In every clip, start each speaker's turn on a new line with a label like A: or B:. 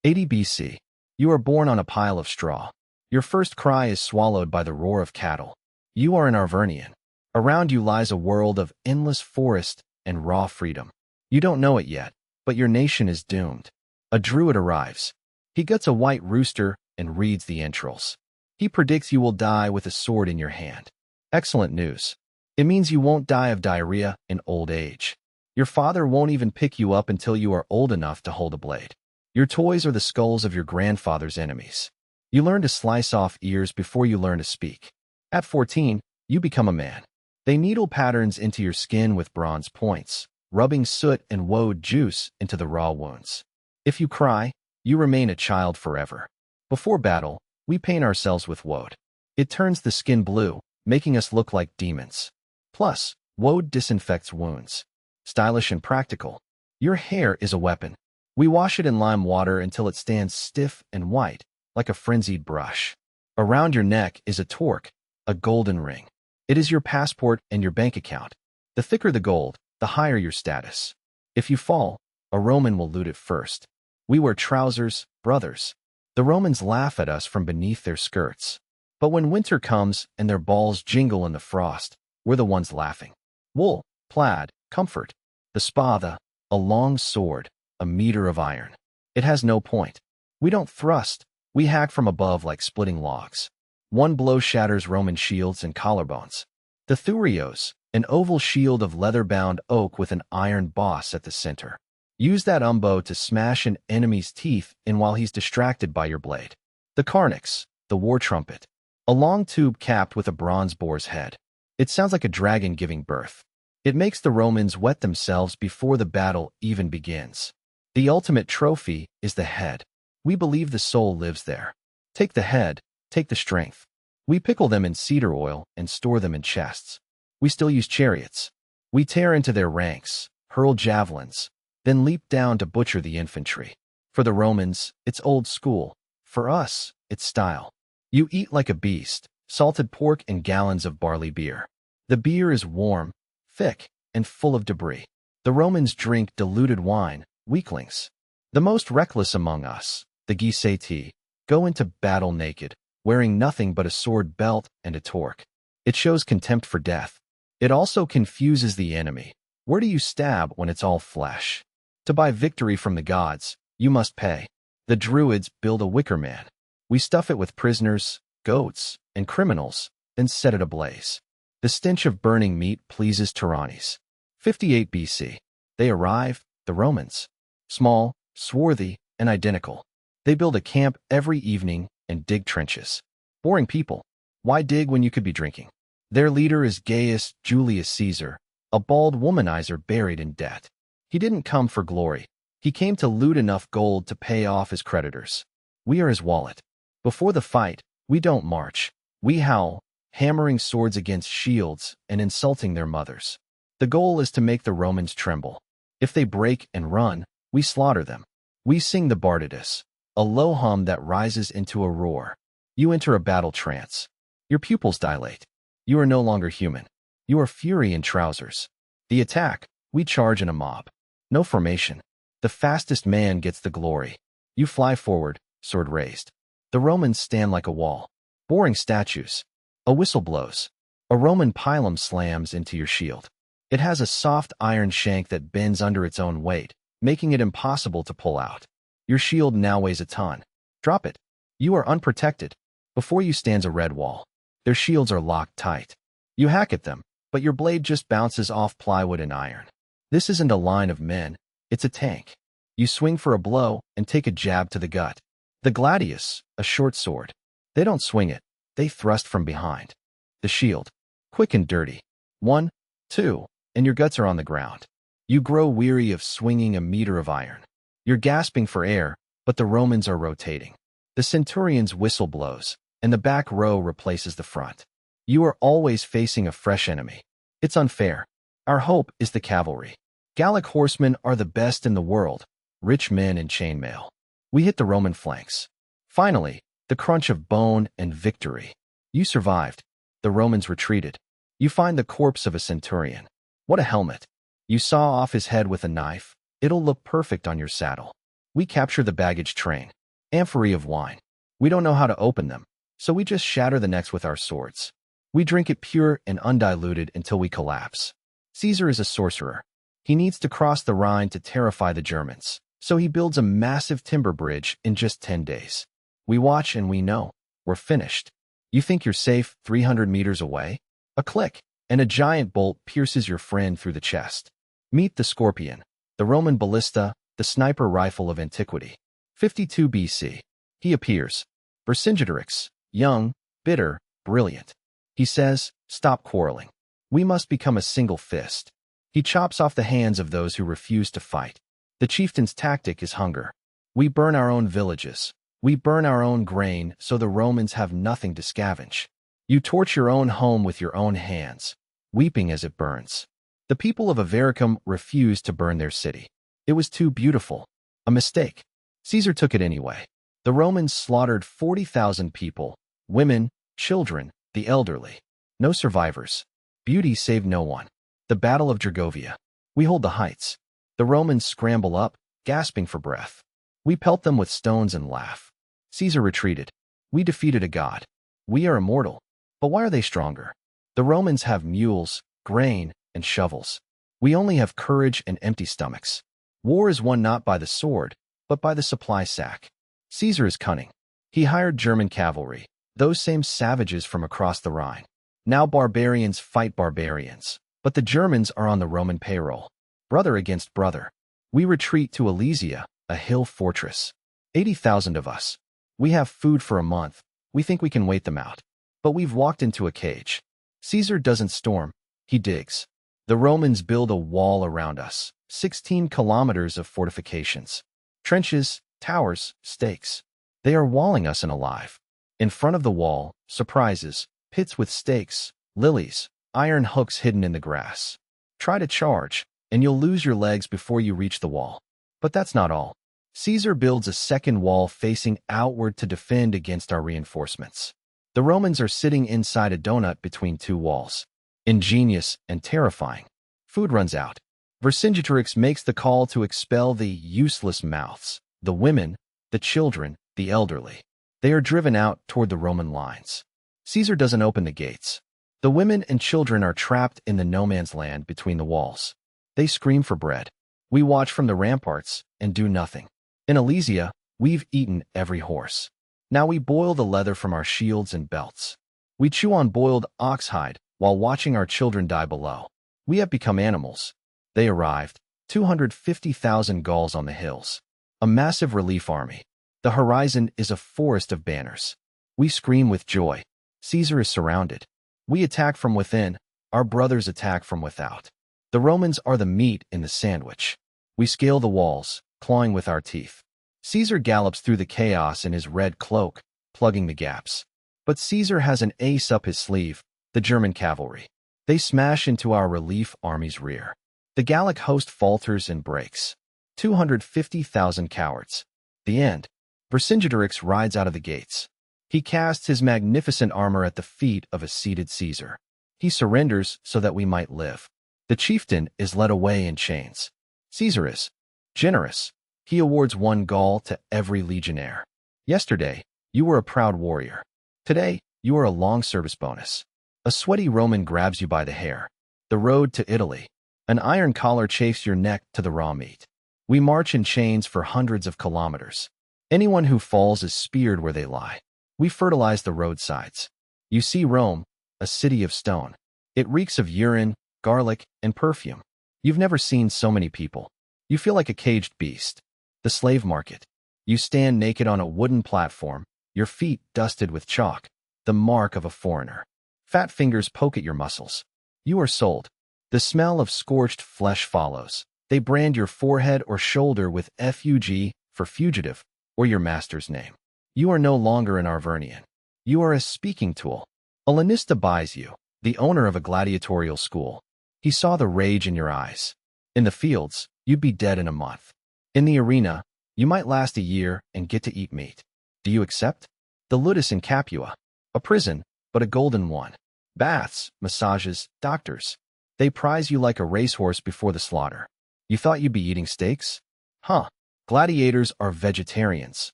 A: 80 BC. You are born on a pile of straw. Your first cry is swallowed by the roar of cattle. You are an Arvernian. Around you lies a world of endless forest and raw freedom. You don't know it yet, but your nation is doomed. A druid arrives. He gets a white rooster and reads the entrails. He predicts you will die with a sword in your hand. Excellent news. It means you won't die of diarrhea in old age. Your father won't even pick you up until you are old enough to hold a blade. Your toys are the skulls of your grandfather's enemies. You learn to slice off ears before you learn to speak. At 14, you become a man. They needle patterns into your skin with bronze points, rubbing soot and woad juice into the raw wounds. If you cry, you remain a child forever. Before battle, we paint ourselves with woad. It turns the skin blue, making us look like demons. Plus, woad disinfects wounds. Stylish and practical. Your hair is a weapon. We wash it in lime water until it stands stiff and white, like a frenzied brush. Around your neck is a torque, a golden ring. It is your passport and your bank account. The thicker the gold, the higher your status. If you fall, a Roman will loot it first. We wear trousers, brothers. The Romans laugh at us from beneath their skirts. But when winter comes and their balls jingle in the frost, we're the ones laughing. Wool, plaid, comfort. The spada, a long sword, a meter of iron. It has no point. We don't thrust. We hack from above like splitting logs. One blow shatters Roman shields and collarbones. The thurios, an oval shield of leather-bound oak with an iron boss at the center. Use that umbo to smash an enemy's teeth in while he's distracted by your blade. The carnix, the war trumpet. A long tube capped with a bronze boar's head. It sounds like a dragon giving birth. It makes the Romans wet themselves before the battle even begins. The ultimate trophy is the head. We believe the soul lives there. Take the head, take the strength. We pickle them in cedar oil and store them in chests. We still use chariots. We tear into their ranks, hurl javelins, then leap down to butcher the infantry. For the Romans, it's old school. For us, it's style. You eat like a beast, salted pork and gallons of barley beer. The beer is warm, thick, and full of debris. The Romans drink diluted wine, weaklings. The most reckless among us, the Giseti, go into battle naked, wearing nothing but a sword belt and a torque. It shows contempt for death. It also confuses the enemy. Where do you stab when it's all flesh? To buy victory from the gods, you must pay. The Druids build a wicker man. We stuff it with prisoners, goats, and criminals, then set it ablaze. The stench of burning meat pleases tyrannies. 58 BC. They arrive, the Romans. Small, swarthy, and identical. They build a camp every evening and dig trenches. Boring people. Why dig when you could be drinking? Their leader is Gaius Julius Caesar, a bald womanizer buried in debt. He didn't come for glory. He came to loot enough gold to pay off his creditors. We are his wallet. Before the fight, we don't march. We howl, hammering swords against shields and insulting their mothers. The goal is to make the Romans tremble. If they break and run, we slaughter them. We sing the Bardidus, a low hum that rises into a roar. You enter a battle trance. Your pupils dilate. You are no longer human. You are fury in trousers. The attack, we charge in a mob. No formation. The fastest man gets the glory. You fly forward, sword raised. The Romans stand like a wall. Boring statues. A whistle blows. A Roman pilum slams into your shield. It has a soft iron shank that bends under its own weight, making it impossible to pull out. Your shield now weighs a ton. Drop it. You are unprotected. Before you stands a red wall. Their shields are locked tight. You hack at them, but your blade just bounces off plywood and iron. This isn't a line of men, it's a tank. You swing for a blow and take a jab to the gut. The gladius, a short sword. They don't swing it, they thrust from behind. The shield, quick and dirty. 1, 2, and your guts are on the ground. You grow weary of swinging a meter of iron. You're gasping for air, but the Romans are rotating. The centurion's whistle blows, and the back row replaces the front. You are always facing a fresh enemy. It's unfair. Our hope is the cavalry. Gallic horsemen are the best in the world, rich men in chainmail. We hit the Roman flanks. Finally, the crunch of bone and victory. You survived. The Romans retreated. You find the corpse of a centurion. What a helmet. You saw off his head with a knife. It'll look perfect on your saddle. We capture the baggage train. Amphorae of wine. We don't know how to open them, so we just shatter the necks with our swords. We drink it pure and undiluted until we collapse. Caesar is a sorcerer. He needs to cross the Rhine to terrify the Germans, so he builds a massive timber bridge in just 10 days. We watch and we know. We're finished. You think you're safe 300 meters away? A click, and a giant bolt pierces your friend through the chest. Meet the Scorpion, the Roman ballista, the sniper rifle of antiquity. 52 BC. He appears. Vercingetorix, young, bitter, brilliant. He says, "Stop quarreling. We must become a single fist." He chops off the hands of those who refuse to fight. The chieftain's tactic is hunger. We burn our own villages. We burn our own grain so the Romans have nothing to scavenge. You torch your own home with your own hands, weeping as it burns. The people of Avaricum refused to burn their city. It was too beautiful. A mistake. Caesar took it anyway. The Romans slaughtered 40,000 people, women, children, the elderly. No survivors. Beauty saved no one. The Battle of Gergovia. We hold the heights. The Romans scramble up, gasping for breath. We pelt them with stones and laugh. Caesar retreated. We defeated a god. We are immortal. But why are they stronger? The Romans have mules, grain, and shovels. We only have courage and empty stomachs. War is won not by the sword, but by the supply sack. Caesar is cunning. He hired German cavalry, those same savages from across the Rhine. Now barbarians fight barbarians, but the Germans are on the Roman payroll. Brother against brother. We retreat to Alesia, a hill fortress. 80,000 of us. We have food for a month. We think we can wait them out. But we've walked into a cage. Caesar doesn't storm. He digs. The Romans build a wall around us. 16 kilometers of fortifications. Trenches, towers, stakes. They are walling us in alive. In front of the wall, surprises, pits with stakes, lilies, iron hooks hidden in the grass. Try to charge, and you'll lose your legs before you reach the wall. But that's not all. Caesar builds a second wall facing outward to defend against our reinforcements. The Romans are sitting inside a donut between two walls. Ingenious and terrifying. Food runs out. Vercingetorix makes the call to expel the useless mouths, the women, the children, the elderly. They are driven out toward the Roman lines. Caesar doesn't open the gates. The women and children are trapped in the no-man's land between the walls. They scream for bread. We watch from the ramparts and do nothing. In Alesia, we've eaten every horse. Now we boil the leather from our shields and belts. We chew on boiled ox hide while watching our children die below. We have become animals. They arrived, 250,000 Gauls on the hills. A massive relief army. The horizon is a forest of banners. We scream with joy. Caesar is surrounded. We attack from within. Our brothers attack from without. The Romans are the meat in the sandwich. We scale the walls, clawing with our teeth. Caesar gallops through the chaos in his red cloak, plugging the gaps. But Caesar has an ace up his sleeve, the German cavalry. They smash into our relief army's rear. The Gallic host falters and breaks. 250,000 cowards. The end. Vercingetorix rides out of the gates. He casts his magnificent armor at the feet of a seated Caesar. He surrenders so that we might live. The chieftain is led away in chains. Caesar is generous. He awards 1 Gaul to every legionnaire. Yesterday, you were a proud warrior. Today, you are a long service bonus. A sweaty Roman grabs you by the hair. The road to Italy. An iron collar chafes your neck to the raw meat. We march in chains for hundreds of kilometers. Anyone who falls is speared where they lie. We fertilize the roadsides. You see Rome, a city of stone. It reeks of urine, garlic, and perfume. You've never seen so many people. You feel like a caged beast. The slave market. You stand naked on a wooden platform, your feet dusted with chalk, the mark of a foreigner. Fat fingers poke at your muscles. You are sold. The smell of scorched flesh follows. They brand your forehead or shoulder with FUG for fugitive, or your master's name. You are no longer an Arvernian. You are a speaking tool. A lanista buys you, the owner of a gladiatorial school. He saw the rage in your eyes. In the fields, you'd be dead in a month. In the arena, you might last a year and get to eat meat. Do you accept? The ludus in Capua. A prison, but a golden one. Baths, massages, doctors. They prize you like a racehorse before the slaughter. You thought you'd be eating steaks? Huh. Gladiators are vegetarians,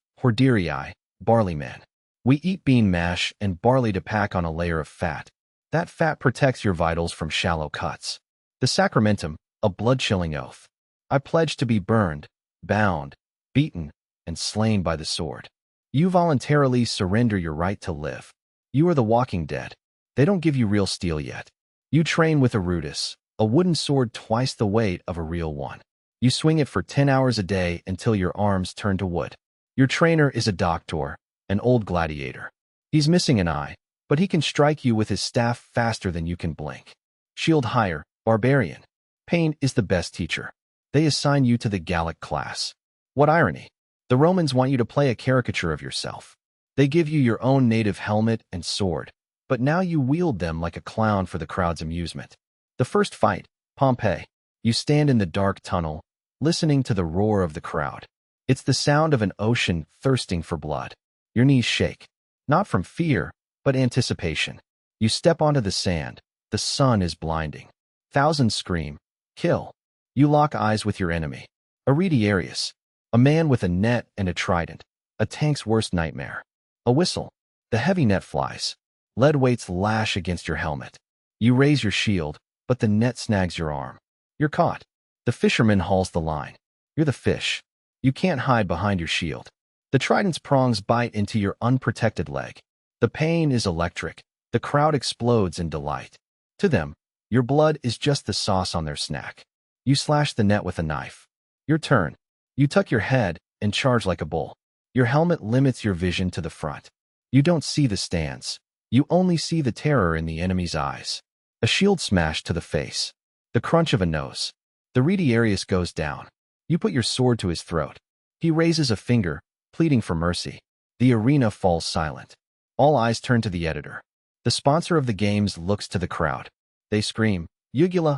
A: horderii, barley men. We eat bean mash and barley to pack on a layer of fat. That fat protects your vitals from shallow cuts. The sacramentum, a blood-chilling oath. I pledge to be burned, bound, beaten, and slain by the sword. You voluntarily surrender your right to live. You are the walking dead. They don't give you real steel yet. You train with a rudis, a wooden sword twice the weight of a real one. You swing it for 10 hours a day until your arms turn to wood. Your trainer is a doctor, an old gladiator. He's missing an eye, but he can strike you with his staff faster than you can blink. Shield higher, barbarian. Pain is the best teacher. They assign you to the Gallic class. What irony! The Romans want you to play a caricature of yourself. They give you your own native helmet and sword, but now you wield them like a clown for the crowd's amusement. The first fight, Pompeii. You stand in the dark tunnel, listening to the roar of the crowd. It's the sound of an ocean thirsting for blood. Your knees shake, not from fear, but anticipation. You step onto the sand. The sun is blinding. Thousands scream, kill. You lock eyes with your enemy. Arvernian, a man with a net and a trident, a tank's worst nightmare. A whistle. The heavy net flies. Lead weights lash against your helmet. You raise your shield, but the net snags your arm. You're caught. The fisherman hauls the line. You're the fish. You can't hide behind your shield. The trident's prongs bite into your unprotected leg. The pain is electric. The crowd explodes in delight. To them, your blood is just the sauce on their snack. You slash the net with a knife. Your turn. You tuck your head and charge like a bull. Your helmet limits your vision to the front. You don't see the stance. You only see the terror in the enemy's eyes. A shield smash to the face. The crunch of a nose. The Gallic goes down. You put your sword to his throat. He raises a finger, pleading for mercy. The arena falls silent. All eyes turn to the editor. The sponsor of the games looks to the crowd. They scream, Jugula!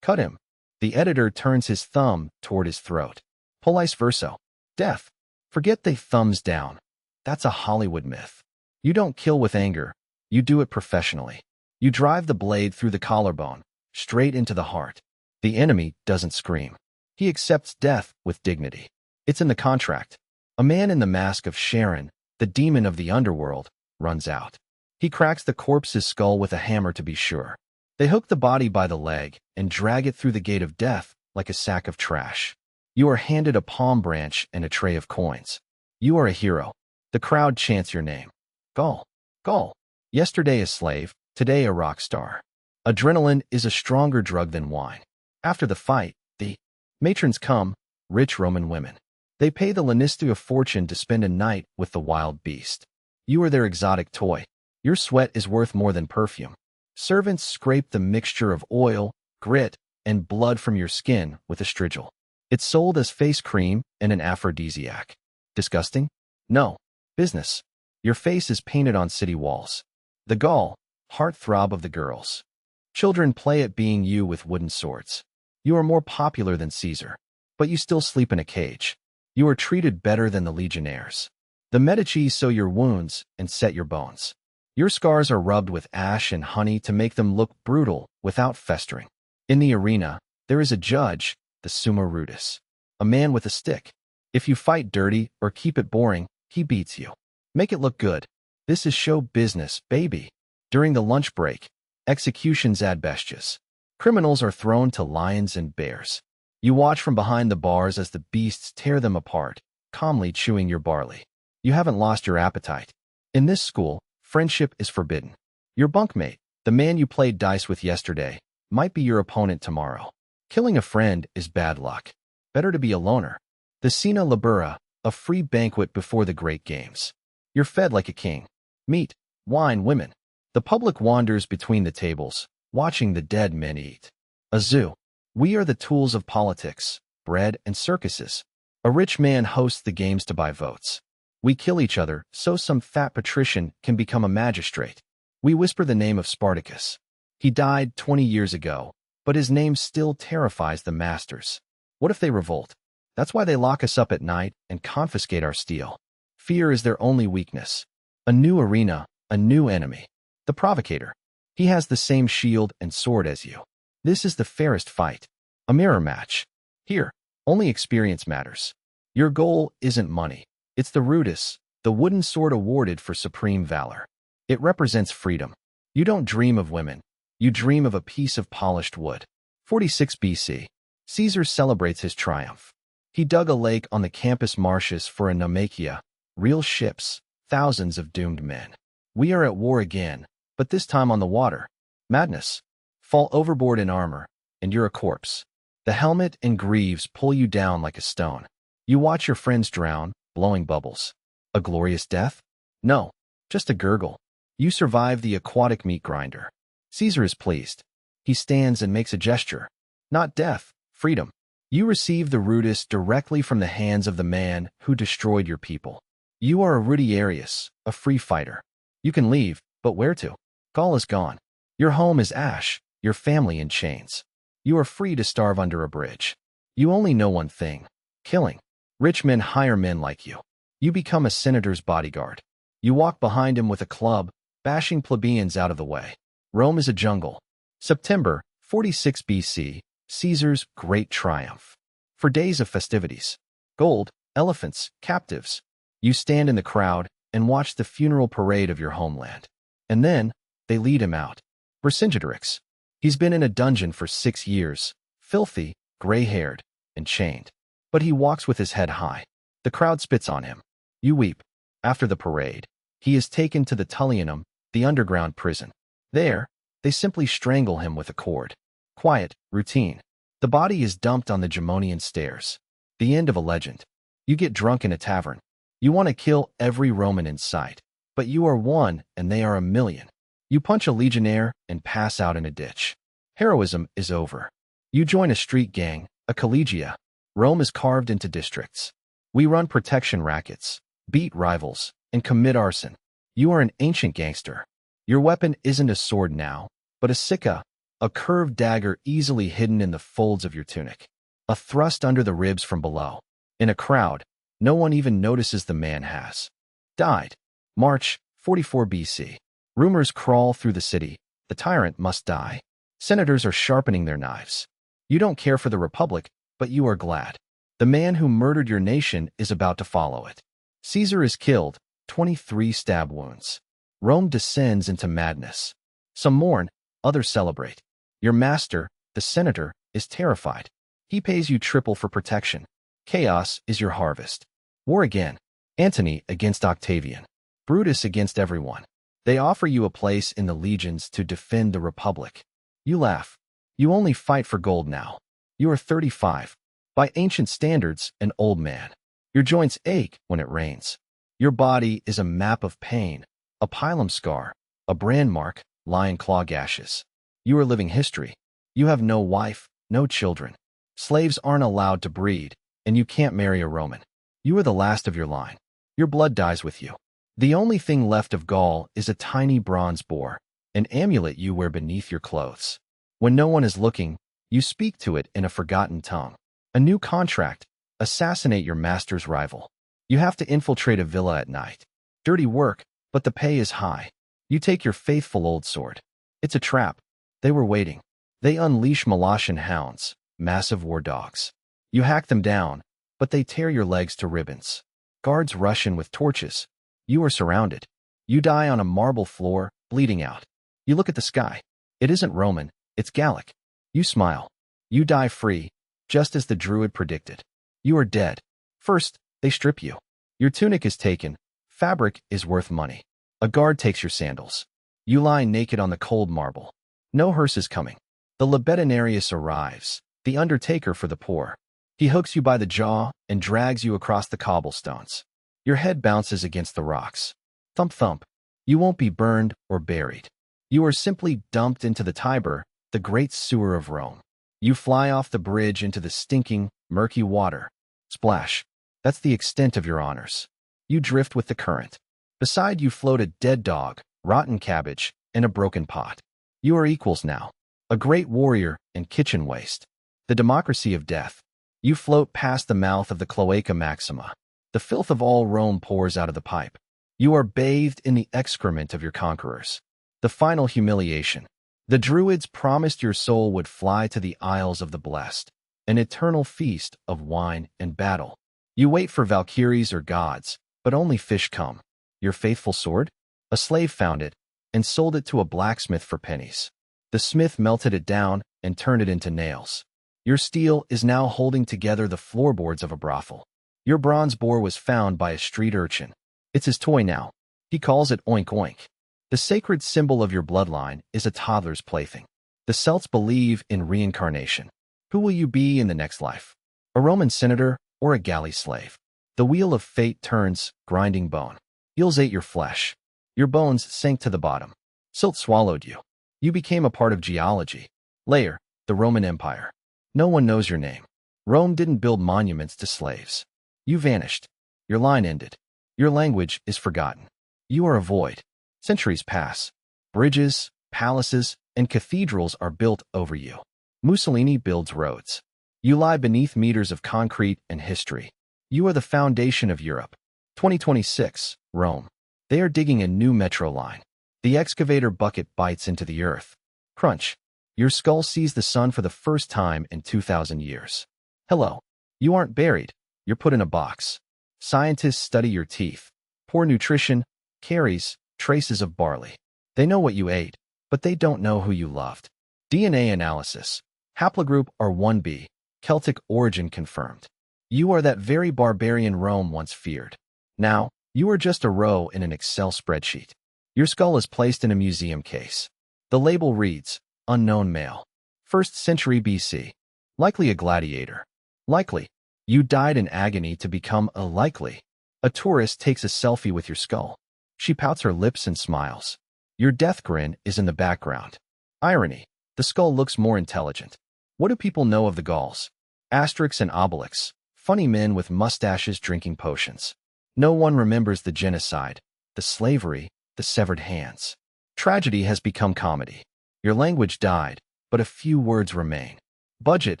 A: Cut him! The editor turns his thumb toward his throat. Police verso. Death. Forget they thumbs down. That's a Hollywood myth. You don't kill with anger. You do it professionally. You drive the blade through the collarbone, straight into the heart. The enemy doesn't scream. He accepts death with dignity. It's in the contract. A man in the mask of Charon, the demon of the underworld, runs out. He cracks the corpse's skull with a hammer to be sure. They hook the body by the leg and drag it through the gate of death like a sack of trash. You are handed a palm branch and a tray of coins. You are a hero. The crowd chants your name. Gaul. Gaul. Yesterday a slave, today a rock star. Adrenaline is a stronger drug than wine. After the fight, the matrons come, rich Roman women. They pay the Lannister a fortune to spend a night with the wild beast. You are their exotic toy. Your sweat is worth more than perfume. Servants scrape the mixture of oil, grit, and blood from your skin with a strigil. It's sold as face cream and an aphrodisiac. Disgusting? No. Business. Your face is painted on city walls. The Gaul, heartthrob of the girls. Children play at being you with wooden swords. You are more popular than Caesar, but you still sleep in a cage. You are treated better than the legionnaires. The Medici sew your wounds and set your bones. Your scars are rubbed with ash and honey to make them look brutal without festering. In the arena, there is a judge, the summa rudis, a man with a stick. If you fight dirty or keep it boring, he beats you. Make it look good. This is show business, baby. During the lunch break, executions ad bestias. Criminals are thrown to lions and bears. You watch from behind the bars as the beasts tear them apart, calmly chewing your barley. You haven't lost your appetite. In this school, friendship is forbidden. Your bunkmate, the man you played dice with yesterday, might be your opponent tomorrow. Killing a friend is bad luck. Better to be a loner. The Cena Libera, a free banquet before the great games. You're fed like a king. Meat, wine, women. The public wanders between the tables, watching the dead men eat. A zoo. We are the tools of politics, bread, and circuses. A rich man hosts the games to buy votes. We kill each other so some fat patrician can become a magistrate. We whisper the name of Spartacus. He died 20 years ago, but his name still terrifies the masters. What if they revolt? That's why they lock us up at night and confiscate our steel. Fear is their only weakness. A new arena, a new enemy. The provocator. He has the same shield and sword as you. This is the fairest fight. A mirror match. Here, only experience matters. Your goal isn't money. It's the rudis, the wooden sword awarded for supreme valor. It represents freedom. You don't dream of women. You dream of a piece of polished wood. 46 BC. Caesar celebrates his triumph. He dug a lake on the campus marshes for a Naumachia, real ships, thousands of doomed men. We are at war again, but this time on the water. Madness. Fall overboard in armor, and you're a corpse. The helmet and greaves pull you down like a stone. You watch your friends drown, blowing bubbles. A glorious death? No, just a gurgle. You survive the aquatic meat grinder. Caesar is pleased. He stands and makes a gesture. Not death, freedom. You receive the rudis directly from the hands of the man who destroyed your people. You are a rudarius, a free fighter. You can leave, but where to? Gaul is gone. Your home is ash, your family in chains. You are free to starve under a bridge. You only know one thing: killing. Rich men hire men like you. You become a senator's bodyguard. You walk behind him with a club, bashing plebeians out of the way. Rome is a jungle. September, 46 BC, Caesar's great triumph. For days of festivities. Gold, elephants, captives. You stand in the crowd and watch the funeral parade of your homeland. And then, they lead him out. Vercingetorix. He's been in a dungeon for 6 years, filthy, gray-haired, and chained. But he walks with his head high. The crowd spits on him. You weep. After the parade, he is taken to the Tullianum, the underground prison. There, they simply strangle him with a cord. Quiet, routine. The body is dumped on the Gemonian stairs. The end of a legend. You get drunk in a tavern. You want to kill every Roman in sight. But you are one and they are a million. You punch a legionnaire and pass out in a ditch. Heroism is over. You join a street gang, a collegia. Rome is carved into districts. We run protection rackets, beat rivals, and commit arson. You are an ancient gangster. Your weapon isn't a sword now, but a sicca, a curved dagger easily hidden in the folds of your tunic. A thrust under the ribs from below. In a crowd, no one even notices the man has died. March, 44 BC. Rumors crawl through the city. The tyrant must die. Senators are sharpening their knives. You don't care for the republic, but you are glad. The man who murdered your nation is about to follow it. Caesar is killed, 23 stab wounds. Rome descends into madness. Some mourn, others celebrate. Your master, the senator, is terrified. He pays you triple for protection. Chaos is your harvest. War again. Antony against Octavian. Brutus against everyone. They offer you a place in the legions to defend the republic. You laugh. You only fight for gold now. You are 35. By ancient standards, an old man. Your joints ache when it rains. Your body is a map of pain, a pilum scar, a brand mark, lion claw gashes. You are living history. You have no wife, no children. Slaves aren't allowed to breed, and you can't marry a Roman. You are the last of your line. Your blood dies with you. The only thing left of Gaul is a tiny bronze boar, an amulet you wear beneath your clothes. When no one is looking, you speak to it in a forgotten tongue. A new contract. Assassinate your master's rival. You have to infiltrate a villa at night. Dirty work, but the pay is high. You take your faithful old sword. It's a trap. They were waiting. They unleash Malachian hounds, massive war dogs. You hack them down, but they tear your legs to ribbons. Guards rush in with torches. You are surrounded. You die on a marble floor, bleeding out. You look at the sky. It isn't Roman, it's Gallic. You smile. You die free, just as the Druid predicted. You are dead. First, they strip you. Your tunic is taken. Fabric is worth money. A guard takes your sandals. You lie naked on the cold marble. No hearse is coming. The Libidinarius arrives, the undertaker for the poor. He hooks you by the jaw and drags you across the cobblestones. Your head bounces against the rocks. Thump thump. You won't be burned or buried. You are simply dumped into the Tiber, the great sewer of Rome. You fly off the bridge into the stinking, murky water. Splash. That's the extent of your honors. You drift with the current. Beside you float a dead dog, rotten cabbage, and a broken pot. You are equals now. A great warrior and kitchen waste. The democracy of death. You float past the mouth of the Cloaca Maxima. The filth of all Rome pours out of the pipe. You are bathed in the excrement of your conquerors. The final humiliation. The Druids promised your soul would fly to the Isles of the Blessed, an eternal feast of wine and battle. You wait for valkyries or gods, but only fish come. Your faithful sword? A slave found it and sold it to a blacksmith for pennies. The smith melted it down and turned it into nails. Your steel is now holding together the floorboards of a brothel. Your bronze boar was found by a street urchin. It's his toy now. He calls it oink oink. The sacred symbol of your bloodline is a toddler's plaything. The Celts believe in reincarnation. Who will you be in the next life? A Roman senator or a galley slave? The wheel of fate turns, grinding bone. Eels ate your flesh. Your bones sank to the bottom. Silt swallowed you. You became a part of geology. Layer, the Roman Empire. No one knows your name. Rome didn't build monuments to slaves. You vanished. Your line ended. Your language is forgotten. You are a void. Centuries pass. Bridges, palaces, and cathedrals are built over you. Mussolini builds roads. You lie beneath meters of concrete and history. You are the foundation of Europe. 2026, Rome. They are digging a new metro line. The excavator bucket bites into the earth. Crunch. Your skull sees the sun for the first time in 2,000 years. Hello. You aren't buried. You're put in a box. Scientists study your teeth. Poor nutrition carries traces of barley. They know what you ate, but they don't know who you loved. DNA analysis. Haplogroup R1b. Celtic origin confirmed. You are that very barbarian Rome once feared. Now, you are just a row in an Excel spreadsheet. Your skull is placed in a museum case. The label reads, Unknown Male. 1st century BC. Likely a gladiator. Likely. You died in agony to become a likely. A tourist takes a selfie with your skull. She pouts her lips and smiles. Your death grin is in the background. Irony. The skull looks more intelligent. What do people know of the Gauls? Asterix and Obelix. Funny men with mustaches drinking potions. No one remembers the genocide, the slavery, the severed hands. Tragedy has become comedy. Your language died, but a few words remain. Budget,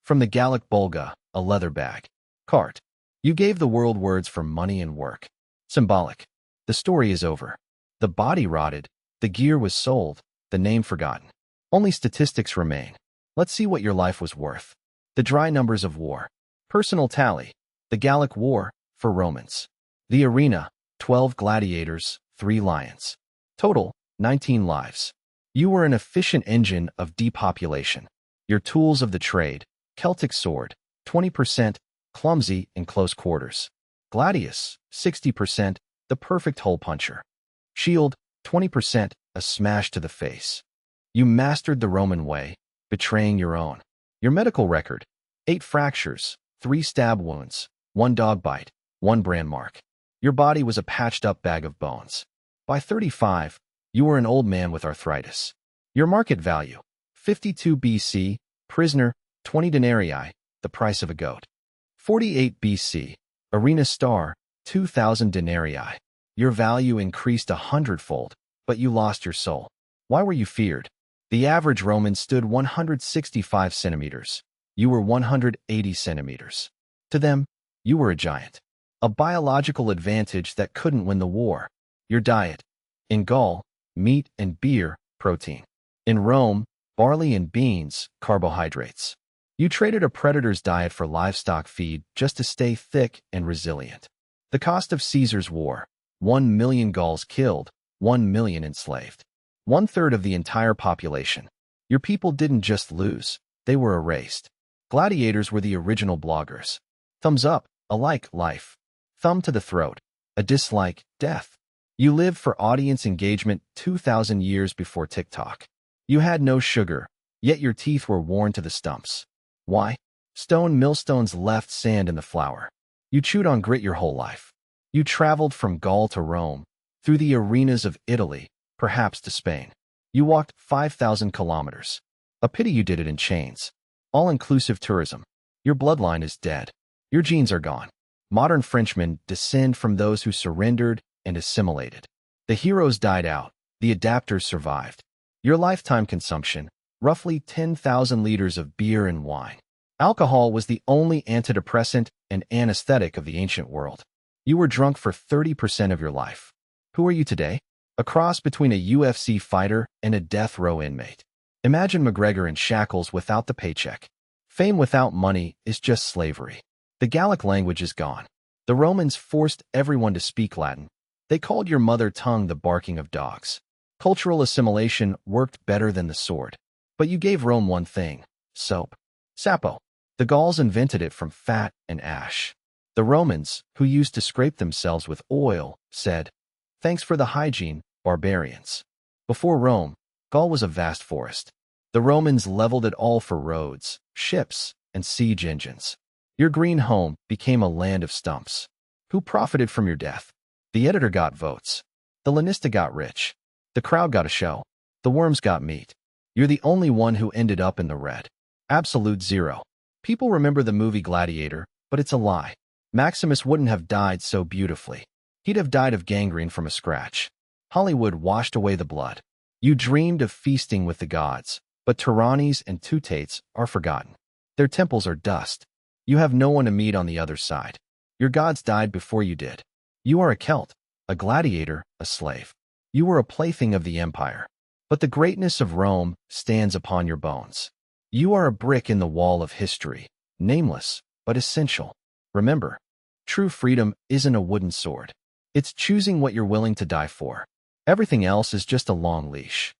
A: from the Gallic Bulga, a leather bag. Cart. You gave the world words for money and work. Symbolic. The story is over. The body rotted, the gear was sold, the name forgotten. Only statistics remain. Let's see what your life was worth. The dry numbers of war. Personal tally. The Gallic War, for Romans. The arena, 12 gladiators, 3 lions. Total, 19 lives. You were an efficient engine of depopulation. Your tools of the trade, Celtic sword, 20%, clumsy in close quarters. Gladius, 60%, the perfect hole puncher. Shield, 20%, a smash to the face. You mastered the Roman way, betraying your own. Your medical record, 8 fractures, 3 stab wounds, 1 dog bite, 1 brand mark. Your body was a patched-up bag of bones. By 35, you were an old man with arthritis. Your market value, 52 BC, prisoner, 20 denarii, the price of a goat. 48 BC, arena star, 2,000 denarii. Your value increased 100-fold, but you lost your soul. Why were you feared? The average Roman stood 165 centimeters. You were 180 centimeters. To them, you were a giant. A biological advantage that couldn't win the war. Your diet. In Gaul, meat and beer, protein. In Rome, barley and beans, carbohydrates. You traded a predator's diet for livestock feed just to stay thick and resilient. The cost of Caesar's war, 1 million Gauls killed, 1 million enslaved. 1/3 of the entire population. Your people didn't just lose, they were erased. Gladiators were the original bloggers. Thumbs up, a like, life. Thumb to the throat, a dislike, death. You lived for audience engagement 2,000 years before TikTok. You had no sugar, yet your teeth were worn to the stumps. Why? Stone millstones left sand in the flour. You chewed on grit your whole life. You traveled from Gaul to Rome, through the arenas of Italy, perhaps to Spain. You walked 5,000 kilometers. A pity you did it in chains. All-inclusive tourism. Your bloodline is dead. Your genes are gone. Modern Frenchmen descend from those who surrendered and assimilated. The heroes died out. The adapters survived. Your lifetime consumption, roughly 10,000 liters of beer and wine. Alcohol was the only antidepressant and anesthetic of the ancient world. You were drunk for 30% of your life. Who are you today? A cross between a UFC fighter and a death row inmate. Imagine McGregor in shackles without the paycheck. Fame without money is just slavery. The Gallic language is gone. The Romans forced everyone to speak Latin. They called your mother tongue the barking of dogs. Cultural assimilation worked better than the sword. But you gave Rome one thing: soap. Sapo. The Gauls invented it from fat and ash. The Romans, who used to scrape themselves with oil, said, "Thanks for the hygiene, barbarians." Before Rome, Gaul was a vast forest. The Romans leveled it all for roads, ships, and siege engines. Your green home became a land of stumps. Who profited from your death? The editor got votes. The Lanista got rich. The crowd got a show. The worms got meat. You're the only one who ended up in the red. Absolute zero. People remember the movie Gladiator, but it's a lie. Maximus wouldn't have died so beautifully. He'd have died of gangrene from a scratch. Hollywood washed away the blood. You dreamed of feasting with the gods, but Tyrannies and Teutates are forgotten. Their temples are dust. You have no one to meet on the other side. Your gods died before you did. You are a Celt, a gladiator, a slave. You were a plaything of the empire. But the greatness of Rome stands upon your bones. You are a brick in the wall of history, nameless, but essential. Remember, true freedom isn't a wooden sword. It's choosing what you're willing to die for. Everything else is just a long leash.